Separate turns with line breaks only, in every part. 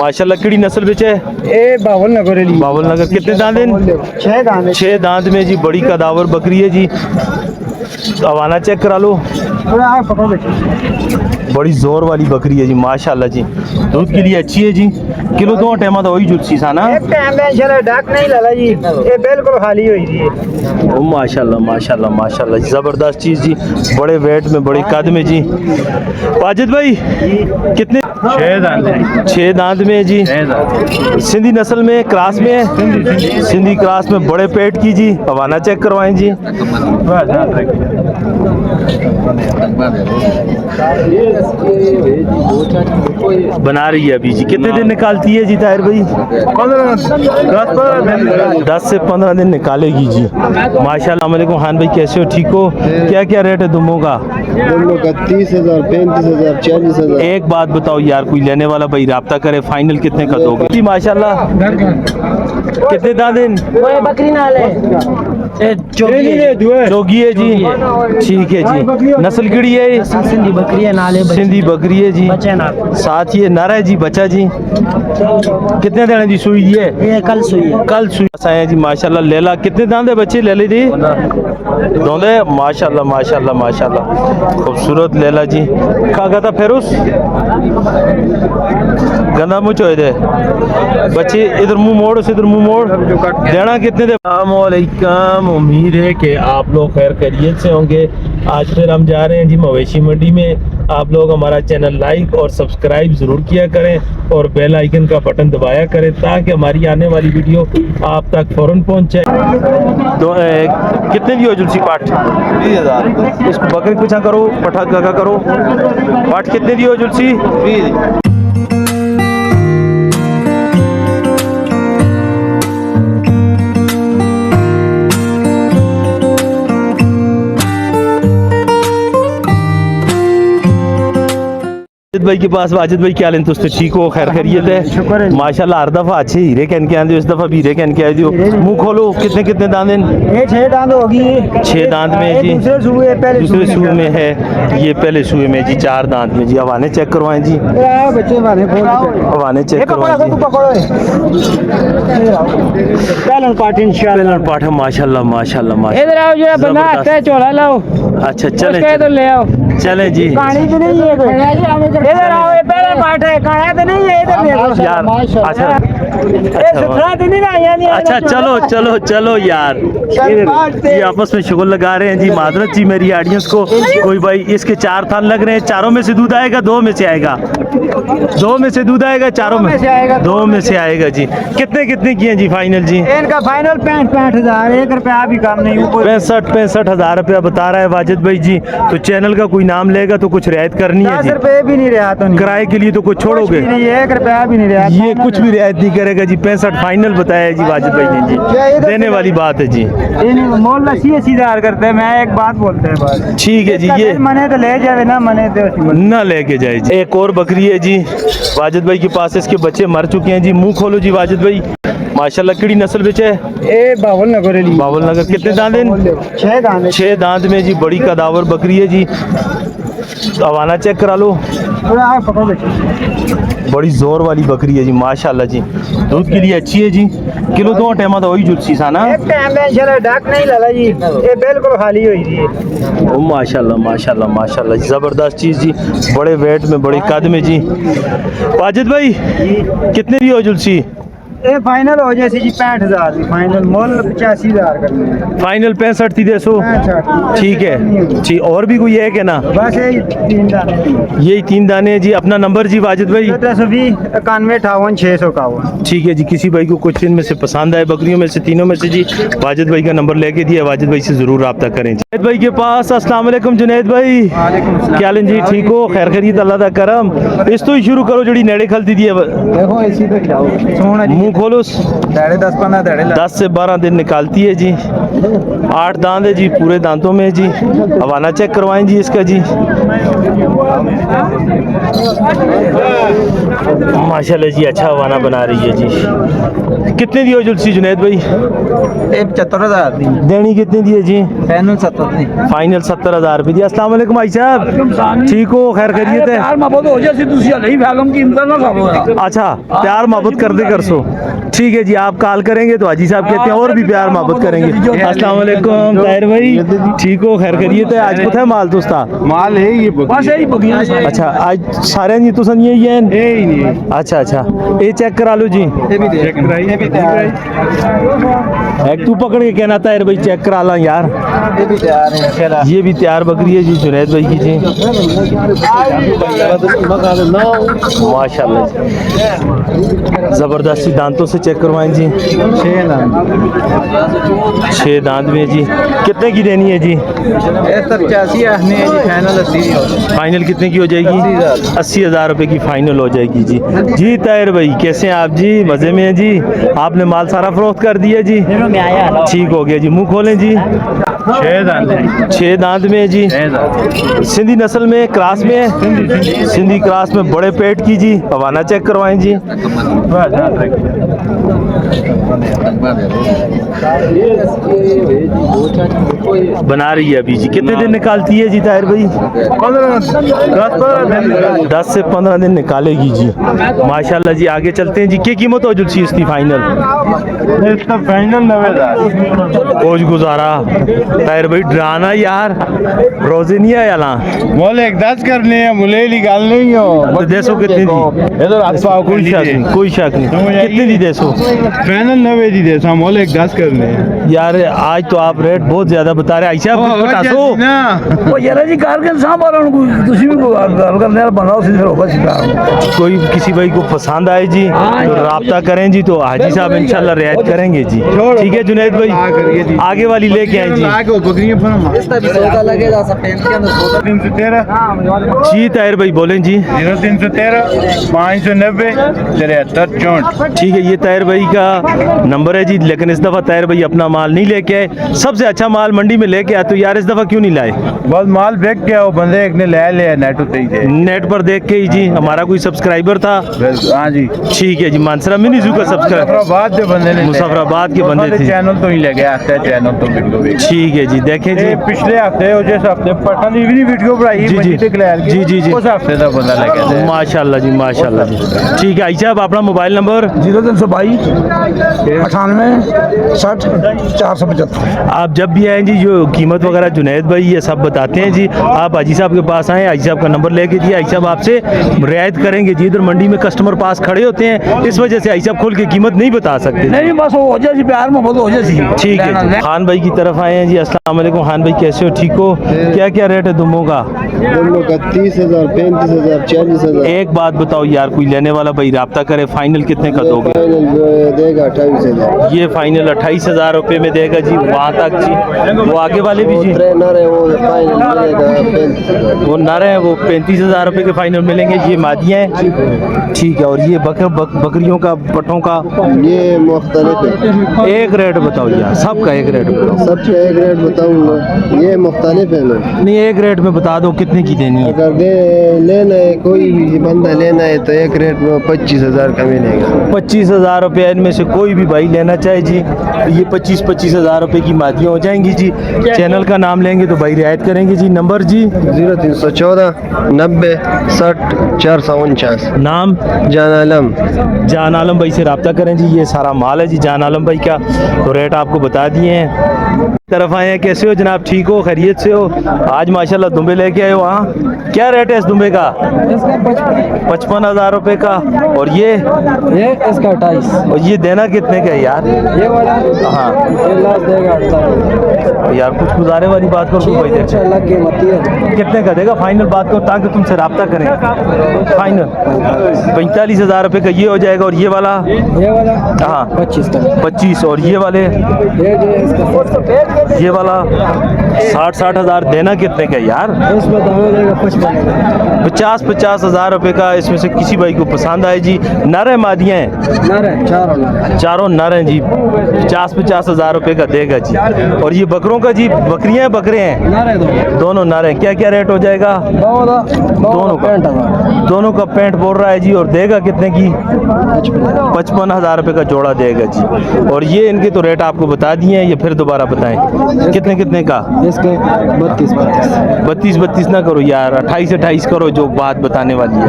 माशाल्लाह किड़ी नस्ल बिच है?
ए बावल नगर है जी।
बावल नगर। कितने दांत हैं?
6 दांत।
6 दांत में जी, बड़ी कदावर बकरी है जी। हवाना चेक करा लो। बड़ी जोर वाली बकरी है जी माशाल्लाह जी। दूध के लिए अच्छी है जी। किलो 2 टाइम तो वही जुलसी सा ना?
एक टाइम में इंशाल्लाह डाक नहीं लाला जी, ये बिल्कुल खाली हुई जी।
ओ माशाल्लाह माशाल्लाह माशाल्लाह, जबरदस्त चीज जी। बड़े वेट में, बड़े कद में जी। वाजिद भाई कितने?
6 दांत है।
6 दांत में है जी। सिंधी नस्ल में, क्रॉस में है? सिंधी क्रॉस में, बड़े पेट की जी। हवाना चेक करवाएं जी। बना रही है अभी जी। कितने दिन निकालती है जी ताहिर भाई? 10 से 15 दिन निकालेगी जी माशाल्लाह। वालेकुम खान भाई, कैसे हो? ठीक हो? क्या क्या रेट है दुम्बों का?
दुम्बों का 30,000, 35,000, 40,000।
एक बात बताओ यार, कोई लेने वाला भाई राब्ता करे, फाइनल कितने का दोगे जी? माशाल्लाह। कितने दादिन?
बकरी नाल है,
जोगी है जी। ठीक है जी। नस्ल किड़ी है?
सिंधी बकरी है नाल है।
सिंधी बकरी है जी।
बच्चे नाल
साथ ये नर है जी, बच्चा जी। कितने देने दी सुई है?
ये कल सुई है।
कल सुई है जी माशाल्लाह। लेला कितने दांत है बच्चे लेले दी? दोंदे माशाल्लाह माशाल्लाह माशाल्लाह, खूबसूरत लेला जी। खा था फेरुस गंदा मुँह चोए दे बच्चे। इधर मुंह मोड़, इधर मुंह मोड़। देना कितने दे? अस्सलामुअलैकुम, उम्मीद है कि आप लोग खैर खैरियत से होंगे। आज फिर हम जा रहे हैं जी मवेशी मंडी में। आप लोग हमारा चैनल लाइक और सब्सक्राइब ज़रूर किया करें और बेल आइकन का बटन दबाया करें ताकि हमारी आने वाली वीडियो आप तक फ़ौरन पहुंचे। तो कितने की हो जुलसी पाठ? 20,000। इसको बकरी पूछा करो, पठा का करो। पाठ कितने की हो जुलसी? 20। भाई के पास वाजिद भाई क्या लें? तो ठीक हो? खैर खैरियत है माशाल्लाह। हर दफा अच्छे हीरे कहन के आए, इस दफा भी हीरे कहन के आए जो। मुंह खोलो। कितने कितने दांत हैं?
ये 6 दांत होगी।
6 दांत में जी।
दूसरे सूए
में है, ये पहले सूए में जी। 4 दांत में जी। हवाने चेक करवाएं जी।
बच्चे
हवाने चेक करवाएं जी। पेलन पाठ है माशाल्लाह माशाल्लाह माशाल्लाह।
इधर आओ जरा, बना के झोला लाओ।
अच्छा चलें
तो ले आओ।
चलें जी।
कहानी तो नहीं है, इधर आओ। ये पहला पाठ है, कहानी तो नहीं है। इधर देखो
यार। अच्छा
ये सुथरा तो नहीं ना यानी।
अच्छा चलो चलो चलो यार, ये आपस में शुगर लगा रहे हैं जी। मादरत जी मेरी ऑडियंस को। कोई भाई इसके 4 थान लग रहे हैं। 4 में से दूध आएगा? 2 में से आएगा? 2 में से दूध आएगा? 4 में से आएगा? 2 में से आएगा जी। कितने कितने किए जी फाइनल जी?
इनका फाइनल 65,000, 1 रुपया भी कम नहीं।
65,000 रुपया बता रहा है वाजिद भाई जी। तो चैनल का कोई नाम लेगा तो कुछ रियायत करनी है जी।
10 रुपए भी नहीं रियायत होनी।
किराए के लिए तो कुछ छोड़ोगे?
1 रुपया भी नहीं रियायत।
ये कुछ भी रियायत नहीं करेगा जी। 65 फाइनल बताया जी वाजिद भाई ने जी। देने वाली बात है जी।
मोल 80,000 करते हैं। मैं एक बात बोलते हैं बस।
ठीक है जी। ये
मने तो ले जावे ना, मने तो
ना लेके जाए जी। एक और बकरी है जी वाजिद भाई के पास। इसके बच्चे मर चुके हैं जी। मुंह खोलो जी वाजिद भाई। माशाल्लाह किड़ी नस्ल बिच है?
ए बावल नगर है जी।
बावल नगर। कितने दांत हैं?
6 दांत।
6 दांत में जी, बड़ी कदावर बकरी है जी। हवाना चेक करा लो। बड़ी जोर वाली बकरी है जी माशाल्लाह जी। दूध के लिए अच्छी है जी। किलो 2 टाइम तो वही जुलसी सा ना?
एक टाइम में इंशाल्लाह डाक नहीं लाला जी, ये बिल्कुल खाली हुई जी।
ओ माशाल्लाह माशाल्लाह माशाल्लाह, जबरदस्त चीज जी। बड़े वेट में, बड़े कद में जी। वाजिद भाई कितने की हो जुलसी?
ये फाइनल हो जैसे जी 65,000। फाइनल मोल 85,000 करने हैं।
फाइनल 65 थी दे सो। ठीक है जी। और भी कोई है क्या ना?
बस यही 3 दाने।
यही 3 दाने जी। अपना नंबर जी वाजिद भाई?
1720 91 58 651।
ठीक है जी। किसी भाई को कुछ इनमें से पसंद आए बकरियों में से, तीनों में से जी, वाजिद भाई का नंबर लेके दिया। वाजिद भाई से जरूर रब्ता करें। जुनैद भाई के पास। अस्सलाम वालेकुम जुनैद भाई, क्या हाल जी? ठीक हो? खैर खैरियत, अल्लाह दा करम। इस तो ही शुरू करो जड़ी नेड़े खलती दी है।
देखो इसी पे खिलाओ। सोना जी।
मुंह खोलो
10.5
10 से 12 दिन निकालती है जी। 8 दांत है जी, पूरे दांतों में जी। हवाना चेक करवाएं जी इसका जी। माशाल्लाह जी, अच्छा हवाना बना रही है जी। कितने दी हो जुलसी जुनैद भाई?
75,000 दी
देनी कितनी दी है जी?
फाइनल 70 दी
फाइनल 70,000 रुपये दी। अस्सलाम वालेकुम भाई साहब, ठीक हो? खैर खैरियत है? अच्छा, प्यार मोहब्बत कर दे कर सो। ठीक है जी, आप कॉल करेंगे तो हाजी साहब कहते हैं और भी प्यार मोहब्बत करेंगे। अस्सलाम वालेकुम ताहिर भाई, ठीक हो? खैर खैरियत है? आज कुछ है माल दोस्ता?
माल है ये बकरियां
अच्छा, आज सारे जी तुसन यही हैं?
ही नहीं
अच्छा अच्छा, ये चेक करा लो जी।
ये भी चेक कराई ये भी तैयार है
एक तू पकड़ के कहना ताहिर भाई चेक करा ला यार।
ये भी तैयार है इंशाल्लाह
ये भी तैयार बकरी है जी जुनैद भाई की जी। माशाल्लाह जी, जबरदस्ती दांतों से चेक करवाएं जी। 6 दांत में जी। कितने की देनी है जी?
85 है जी फाइनल 80
फाइनल कितने की हो जाएगी? 80,000 रुपए की फाइनल हो जाएगी जी। जी ताहिर भाई कैसे हैं आप जी? मजे में हैं जी? आपने माल सारा फरोख्त कर दिया जी? ठीक हो गया जी। मुंह खोलें जी। 6 दांत में है जी। सिंधी नस्ल में, क्रास में है? सिंधी क्रास में, बड़े पेट की जी। हवाना चेक करवाएं जी। बना रही है अभी जी। कितने दिन निकालती है जी ताहिर भाई? 10 से 15 दिन निकालेगी जी। माशाल्लाह जी, आगे चलते हैं जी। क्या कीमत हो जुलसी इसकी फाइनल?
इसका फाइनल 90,000
कोच गुजारा ताहिर भाई, डराना यार, रोजे नहीं आया ला
बोले एक 10 करने हैं मुले गल नहीं हो
तो देसो कितनी दी?
इधर आपका
कोई शक नहीं, कोई शक नहीं। कितनी दी देसो?
फाइनल 90 दी दे मोले एक 10 करने हैं
यार आज तो आप रेट बहुत ज्यादा बता रहे। आयशा बतासो
ਉਹ ਯਾਰ ਜੀ ਕਰਕੇ ਸਾਂਭ ਵਾਲਾ ਨੂੰ ਤੁਸੀਂ ਵੀ ਗੱਲ ਕਰਨੇ ਵਾਲਾ ਬੰਦਾ ਉਸੇ ਫਿਰ ਹੋਗਾ शिकार।
कोई किसी भाई को पसंद आए जी तो राब्ता करें जी, तो हाजी साहब इंशाल्लाह रियायत करेंगे जी। ठीक है जुनैद भाई, आगे वाली लेके आए जी।
बकरियां
लगेगा सफेद के अंदर
313
जी ताहिर भाई बोलें जी।
0313 590 73 64।
ठीक है, ये ताहिर भाई का नंबर है जी। लेकिन इस दफ़ा ताहिर भाई अपना माल नहीं लेके आए। सबसे अच्छा माल मंडी में लेके आए, तो यार इस दफ़ा क्यों नहीं लाए?
बहुत माल बेच गया वो बंदे एक ने ले लिया नेट उते ही थे।
नेट पर देख के ही जी। हमारा कोई सब्सक्राइबर था?
हाँ जी
ठीक है जी, मानसरा मिनी जू का सब्सक्राइबर,
मुजफ्फराबाद के बंदे ने
मुजफ्फराबाद के बंदे थे।
चैनल तो ही ले गया हफ्ते चैनल तो वीडियो भी
ठीक है जी, देखें जी।
पिछले हफ्ते हो जिस हफ्ते पठान की भी वीडियो बनाई
जी, जी। जी, जी, जी।
उस हफ्ते का बंदा ले गया
माशाल्लाह जी, माशाल्लाह जी। ठीक है आई साहब, अपना मोबाइल नंबर?
0322 98 60 475।
आप जब भी आएँ जी, जो कीमत वगैरह जुनैद भाई ये सब बताते हैं जी। आप हाजी साहब के पास आएँ, हाजी साहब का नंबर लेके दिए, हाजी साहब आपसे रियायत करेंगे जी। इधर मंडी में कस्टमर पास खड़े होते हैं, इस वजह से हाजी साहब खोल के कीमत नहीं बता सकते।
नहीं बस हो जाए प्यार मोहब्बत हो जाए।
ठीक है जी। खान भाई की तरफ आए हैं जी। अस्सलाम वालेकुम खान भाई, कैसे हो? ठीक हो? क्या क्या रेट है दुम्बों का?
दोनों का 30,000 35,000 40,000।
एक बात बताओ यार, कोई लेने वाला भाई राब्ता करे, फाइनल कितने का दोगे?
फाइनल जो देगा 28,000।
ये फाइनल 28,000 रुपये में देगा जी, वहाँ तक जी। वो आगे वाले भी जी,
ट्रेनर है वो फाइनल मिलेगा 35,000।
वो नर है, वो 35,000 रुपये के फाइनल मिलेंगे। ये मादियाँ हैं, ठीक है। और ये बकरियों का, पठों का
ये मुख्तलिफ है,
एक रेट बताओ यार, सबका एक रेट बताओ।
सबका एक रेट बताऊंगा। ये मुख्तलिफ है ना,
नहीं एक रेट में बता दो कितने की देनी है।
अगर दे लेना है कोई भी बंदा लेना है तो एक रेट में 25,000 का मिलेगा।
25,000 रुपये इनमें से कोई भी भाई लेना चाहे जी, तो ये 25,000 रुपये की मादियाँ हो जाएंगी जी। चैनल का नाम लेंगे तो भाई रियायत करेंगे जी। नंबर जी?
0314 90 60 449।
नाम?
जान आलम।
जान आलम भाई से रब्ता करें जी। ये सारा माल है जी जान आलम भाई का, तो रेट आपको बता दिए हैं। तरफ आए हैं, कैसे हो जनाब? ठीक हो? खैरियत से हो? आज माशाल्लाह दुम्बे लेके आए हो। हाँ, क्या रेट है इस दुम्बे का? 55,000 रुपये का। और ये
इसका 28।
और ये देना कितने का है यार?
ये वाला
हाँ
ये लास्ट देगा 48।
यार कुछ गुजारे वाली बात करो भाई। देखो
अलग कीमती है।
कितने का देगा फाइनल बात करो, ताकि तुमसे रब्ता करें। फाइनल 45,000 रुपये का ये हो जाएगा। और ये वाला?
ये वाला
हाँ
25 का।
25। और ये वाले?
ये जो है इसका
ये वाला 60 हज़ार देना कितने का यार?
इसमें दाम देगा 55
50 हज़ार रुपए का। इसमें से किसी भाई को पसंद आए जी। नर है मादियाँ हैं?
नर है,
चारों नर हैं जी। 50 हज़ार रुपए का देगा जी। और ये बकरों का जी, बकरियां हैं बकरे हैं?
नर है
दोनों नर हैं। क्या क्या रेट हो जाएगा? दोनों का 65 बोल रहा है जी। और देगा कितने की? 55 हज़ार रुपए का जोड़ा देगा जी। और ये इनके तो रेट आपको बता दिए हैं, ये फिर दोबारा बताएं कितने कितने का?
इसके
32 ना करो यार, 28 करो, जो बात बताने वाली है।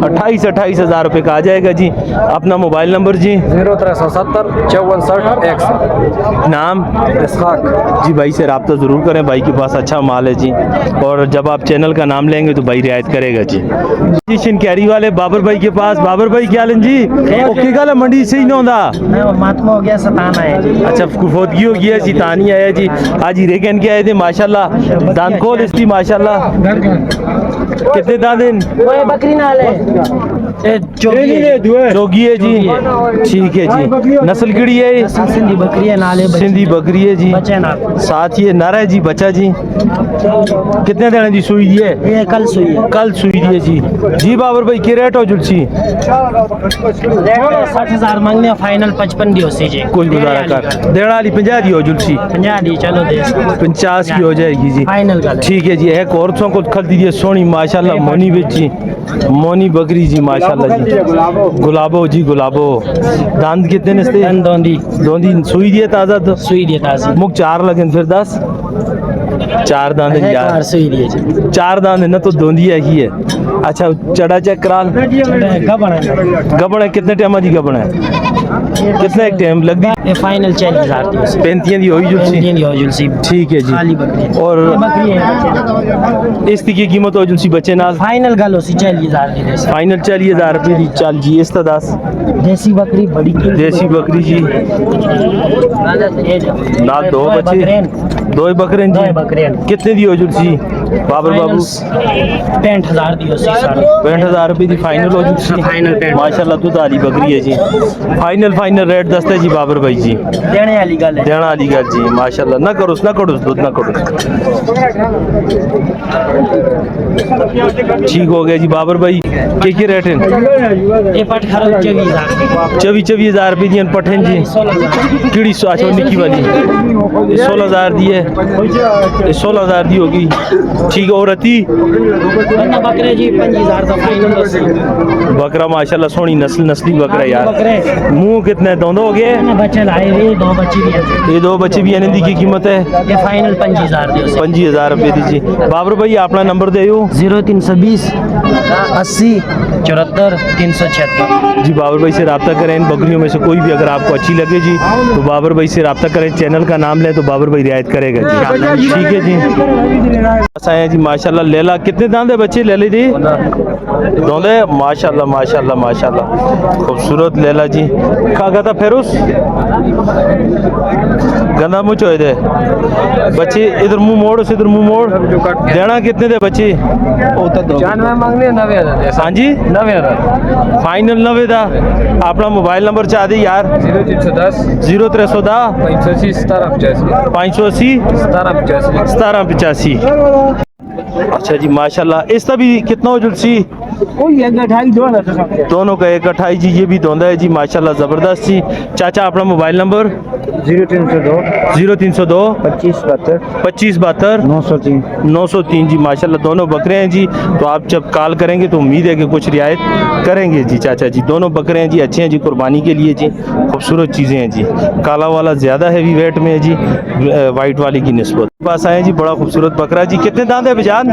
28 हज़ार रुपए का आ जाएगा जी। अपना मोबाइल नंबर जी?
0370 54 61।
नाम?
इसहाक
जी। भाई से रब्ता ज़रूर करें, भाई के पास अच्छा माल है जी। और जब आप चैनल का नाम लेंगे तो भाई रियायत करेगा जी। जी शिनकैरी वाले बाबर भाई के पास। बाबर भाई क्या लें जी? ओके गल मंडी से ही ना
मातमा हो गया, सताना है।
अच्छा, कुफोदगी हो गया जी, तानी आया जी। आज हीरे कहन के आए थे माशाल्लाह। दांत खोल इसकी माशाल्लाह। कितने दांत हैं?
बकरी नाल है,
जोगी है जी। ठीक है जी। नस्ल किड़ी है?
सिंधी बकरी है, नाले
सिंधी बकरी है जी।
बच्चे नाल।
साथ ये नर है जी, बच्चा जी। कितने देने जी सुई दी है?
ये कल सुई है।
कल सुई दी है जी। जी बाबर भाई की रेट हो जुलसी?
60,000 मांगने, फाइनल 55 दी हो सी जी।
कोई गुजारा कर देना वाली 50 दी हो जुलसी?
50 दी, चलो दे
50 की हो जाएगी जी।
फाइनल का।
ठीक है जी। एक औरतों को खल दीजिए सोनी माशाल्लाह, मोनी बेची, मोनी बकरी जी माशाल्लाह जी। गुलाबो जी, गुलाबो। दांत कितने नस्ते? दोंदी सुई दिए ताज़ा? तो
सुई दी ताजी।
मुख 4 लगन फिर 10 4 दांत हैं यार।
सुई दी जी।
4 दांत है ना, तो दोंदी है ही है। अच्छा, चढ़ा चेक कराल। गबड़ है कितने टाइम जी? गबड़ है कितना एक टाइम लग दी?
ये फाइनल 40,000 दी उसे।
35 दी होई जुलसी?
दी हो जुलसी।
ठीक है
खाली
जी।
बकरी
और
बकरी है।
इसकी की कीमत हो जुलसी बच्चे नाल?
फाइनल गल उसी 40,000 दी दे।
फाइनल 40,000 रुपए दी। चल जी। इस 10
देसी बकरी बड़ी
देसी बकरी जी। ना 2 बच्चे, 2 बकरे जी।
बकरे
कितने दी हो जुलसी बाबर बाबू?
65,000 दी उसी।
65,000 रुपए दी फाइनल हो जुलसी।
फाइनल
माशाल्लाह दूध वाली बकरी है जी। फाइनल रेट दसते जी बाबर भाई जी।
देने वाली गल है।
देना वाली गल जी माशाल्लाह। ना करो दूध ना करो। ठीक हो गया जी बाबर भाई। के रेट है?
ये पट खरो 24,000।
24,000 रुपए दी पठन जी। कीड़ी अच्छा निकी वाली 16,000 दी है। 16,000 दी होगी। ठीक है। और अति
बकरे जी 25,000 का फाइनल।
बकरा माशाल्लाह सोनी नस्ली बकरा यार।
बकरे
मुंह कितने दोनों हो गए?
बच्चे लाए हुए, 2 बच्चे भी हैं।
ये 2 बच्चे भी हैं। इनकी की कीमत है?
ये फाइनल 25,000 दी उसे।
25,000 रुपए दीजिए। बाबर भाई अपना नंबर दे
0320 80 74 376।
जी। बाबर भाई से रब्ता करें। इन बकरियों में से कोई भी अगर आपको अच्छी लगे जी तो बाबर भाई से रब्ता करें। चैनल का नाम लें तो बाबर भाई रियायत करेगा जी। ठीक है जी। बस आए जी माशाल्लाह। लेला कितने दांत है बच्चे लेले जी? दोंदे माशाल्लाह माशाल्लाह माशाल्लाह। खूबसूरत लेला जी। खा था फेरुस गंदा मुँह चोए दे बच्चे। इधर मुंह मोड़, उस इधर मुंह मोड़। देना कितने दे बच्चे?
95 मांगने, 90,000।
हाँ जी।
90,000
फाइनल 90 दा। अपना मोबाइल नंबर चाह दी यार?
0310
0310
580 1785।
580
1785।
1785। अच्छा जी माशाल्लाह। इसका भी कितना हो जुलसी?
कोई 1.28
दोनों का 1.28 जी। ये भी दोंदा है जी माशाल्लाह ज़बरदस्त जी। चाचा अपना मोबाइल नंबर?
0302
0302
25 72
25 72
903।
903 जी माशाल्लाह। दोनों बकरे हैं जी। तो आप जब कॉल करेंगे तो उम्मीद है कि कुछ रियायत करेंगे जी चाचा जी। दोनों बकरे हैं जी, अच्छे हैं जी कुर्बानी के लिए जी। खूबसूरत चीज़ें हैं जी। काला वाला ज़्यादा हैवी वेट में है जी वाइट वाली की निस्बत। पास आए जी बड़ा खूबसूरत बकरा जी। कितने दांत है बिजान?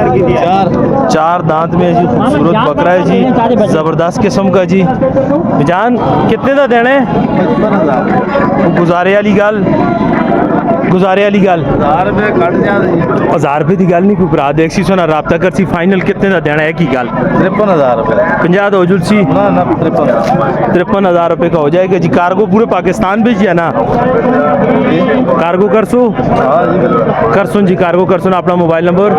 4 दांत में है जी। खूबसूरत बकरा है जी, ज़बरदस्त किस्म का जी। बिजान कितने का देने? गुजारे वाली गल 1000 रुपए की गल नहीं कोई भरा देख सी सोना रब्ता कर सी। फाइनल कितने का देना है की गल?
53,000 रुपए।
50 हो जुलसी? 53,000 रुपए का हो जाएगा जी। कार्गो पूरे पाकिस्तान भेजिए ना? कार्गो कर सो जी। कार्गो कर सो ना। अपना मोबाइल नंबर?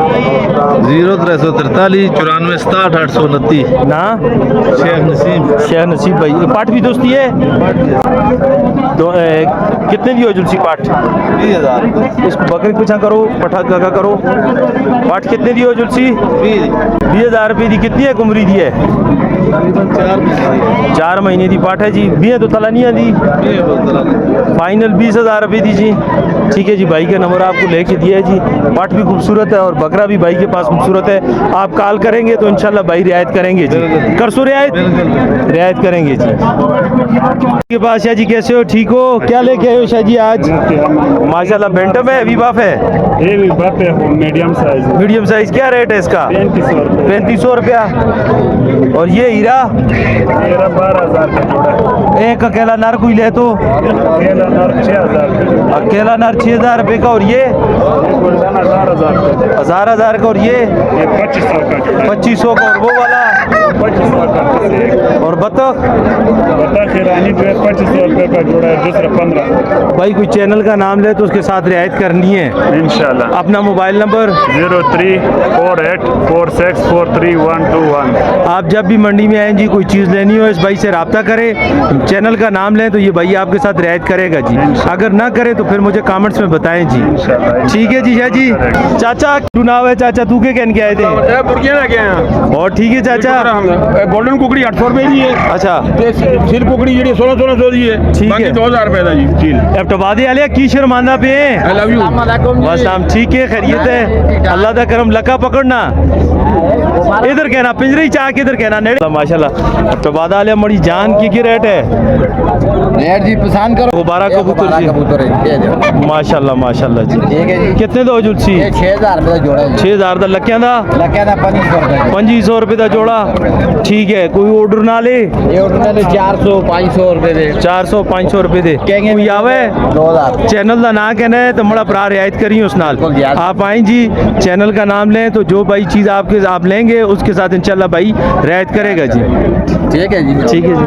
0343 94 67 829
ना?
शेख नसीम।
शेख नसीब भाई। पाठ भी दोस्ती है? कितने दी हो जुलसी पाठ? 20,000। इसको बकरी पूछा करो, पठा का करो। पाठ कितने दी हो जुलसी? 20,000 रुपये दी। कितनी है कुमरी दी है? 4 महीने दी पाठ है जी। भी तो तला नहीं आती। फाइनल 20,000 रुपये दी जी। ठीक है जी, भाई का नंबर आपको लेके दिया है जी। पाठ भी खूबसूरत है और बकरा भी भाई के पास खूबसूरत है। आप कॉल करेंगे तो इंशाल्लाह भाई रियायत करेंगे जी। कर सो रियायत करेंगे जी। के पास शाह जी कैसे हो? ठीक हो? क्या लेके आए हो शाह जी आज? माशाल्लाह बेंटम है, अभी बाफ है,
मीडियम साइज।
Medium size. क्या रेट है इसका? 3500 रुपया। और ये हीरा
12,000 का जोड़ा।
एक अकेला नर कोई ले तो
अकेला नर 6,000।
अकेला नर 6,000 रुपये का। और ये 1000 का। और ये
2500 का जोड़ा।
2500 का। और वो वाला
2500 का।
और बतख
बता खिरानी जो है 2500 रुपये का जोड़ा है, दूसरा 15।
भाई कोई चैनल का नाम ले तो उसके साथ रियायत करनी है।
इंशाल्लाह।
अपना मोबाइल नंबर
0348434121।
आप जब भी मंडी में आएँ जी, कोई चीज़ लेनी हो इस भाई से रब्ता करें, चैनल का नाम लें तो ये भाई आपके साथ रियायत करेगा जी। अगर ना करे तो फिर मुझे कमेंट्स में बताएं जी। ठीक है जी शाह जी। चाचा तू नाम है चाचा, तू के कहने के आए थे?
बुर्किया लेके आया।
और ठीक है चाचा।
गोल्डन कुकड़ी 800 रुपए की है।
अच्छा
ते सिर कुकड़ी जी 1600 की है।
ठीक
बाकी
है।
2000 रुपए का जी चील।
अब टबादे आलिया की शर्मांदा पे
आई लव यू।
बस हम ठीक है, खैरियत है, अल्लाह का करम। लका पकड़ना इधर कहना, पिंजरे चाह के इधर कहना। नेड़े माशाल्लाह। अब टबादा आलिया मड़ी जान की रेट है?
रेट जी पसंद करो।
दोबारा कबूतर जी।
कबूतर है
माशाल्लाह माशाल्लाह जी।
ठीक है जी।
कितने दो जुलसी?
6,000 रुपये का जोड़ा है।
6,000 ਦਾ ਲੱਕਿਆਂ ਦਾ
लगे था 2500 रुपये।
2500 रुपए ਦਾ ਜੋੜਾ। ਠੀਕ ਹੈ, ਕੋਈ ਆਰਡਰ ਨਾ ਲੇ?
ये उन्होंने 400-500 रुपये दे।
400-500 रुपए ਦੇ
कहेंगे
ਕੋਈ ਆਵੇ
2,000।
चैनल का नाम कहना है तो बड़ा भरा रियायत करिए उस नाल।
बिल्कुल यार।
आप आए जी, चैनल का नाम लें तो जो भाई चीज़ आप लेंगे उसके साथ इंशाल्लाह भाई रियायत करेगा जी।
ठीक है जी।
ठीक है जी।